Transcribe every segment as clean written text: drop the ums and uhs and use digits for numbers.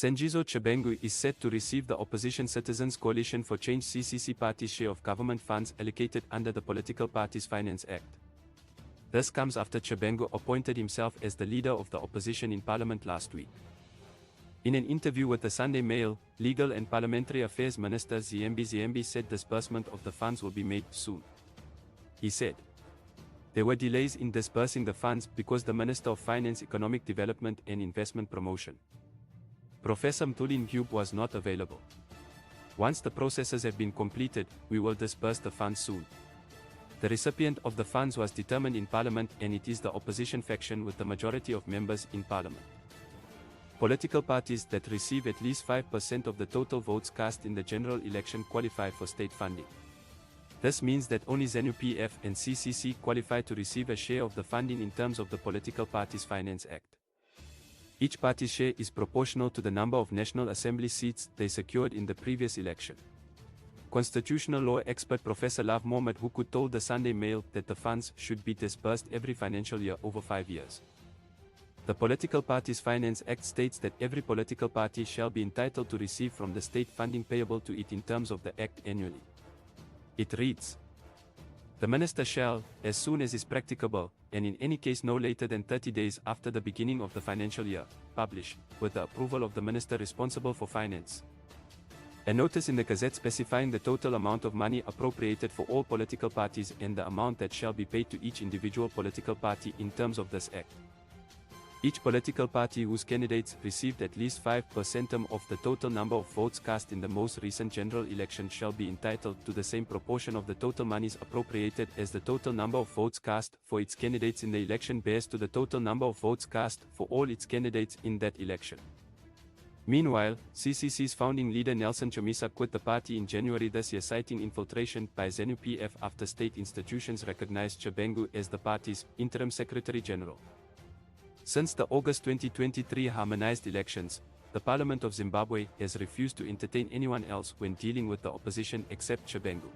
Sengizo Tshabangu is set to receive the Opposition Citizens Coalition for Change CCC party's share of government funds allocated under the Political Parties Finance Act. This comes after Tshabangu appointed himself as the leader of the opposition in Parliament last week. In an interview with the Sunday Mail, Legal and Parliamentary Affairs Minister Zimbabwe said disbursement of the funds will be made soon. He said, "There were delays in disbursing the funds because the Minister of Finance, Economic Development and Investment Promotion, Professor Mthuli Ncube, was not available. Once the processes have been completed, we will disburse the funds soon." The recipient of the funds was determined in Parliament, and it is the opposition faction with the majority of members in Parliament. Political parties that receive at least 5% of the total votes cast in the general election qualify for state funding. This means that only ZANU-PF and CCC qualify to receive a share of the funding in terms of the Political Parties Finance Act. Each party's share is proportional to the number of National Assembly seats they secured in the previous election. Constitutional law expert Professor Love Mohammed Huku told the Sunday Mail that the funds should be disbursed every financial year over 5 years. The Political Parties Finance Act states that every political party shall be entitled to receive from the state funding payable to it in terms of the Act annually. It reads, "The Minister shall, as soon as is practicable, and in any case no later than 30 days after the beginning of the financial year, publish, with the approval of the Minister responsible for finance, a notice in the Gazette specifying the total amount of money appropriated for all political parties and the amount that shall be paid to each individual political party in terms of this Act. Each political party whose candidates received at least 5% of the total number of votes cast in the most recent general election shall be entitled to the same proportion of the total monies appropriated as the total number of votes cast for its candidates in the election bears to the total number of votes cast for all its candidates in that election." Meanwhile, CCC's founding leader Nelson Chamisa quit the party in January this year, citing infiltration by ZANU-PF after state institutions recognized Tshabangu as the party's interim Secretary General. Since the August 2023 harmonized elections, the Parliament of Zimbabwe has refused to entertain anyone else when dealing with the opposition except Tshabangu.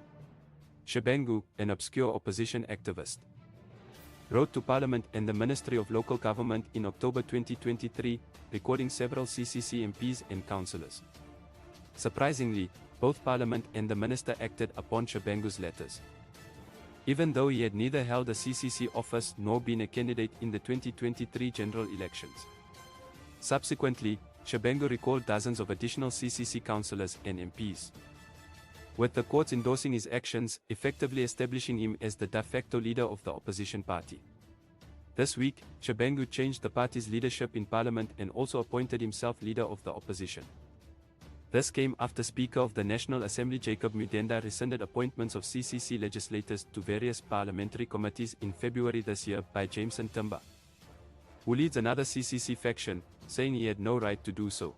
Tshabangu, an obscure opposition activist, wrote to Parliament and the Ministry of Local Government in October 2023, recording several CCC MPs and councillors. Surprisingly, both Parliament and the Minister acted upon Tshabangu's letters. Even though he had neither held a CCC office nor been a candidate in the 2023 general elections. Subsequently, Tshabangu recalled dozens of additional CCC councillors and MPs, with the courts endorsing his actions, effectively establishing him as the de facto leader of the opposition party. This week, Tshabangu changed the party's leadership in Parliament and also appointed himself leader of the opposition. This came after Speaker of the National Assembly Jacob Mudenda rescinded appointments of CCC legislators to various parliamentary committees in February this year by Jameson Timber, who leads another CCC faction, saying he had no right to do so.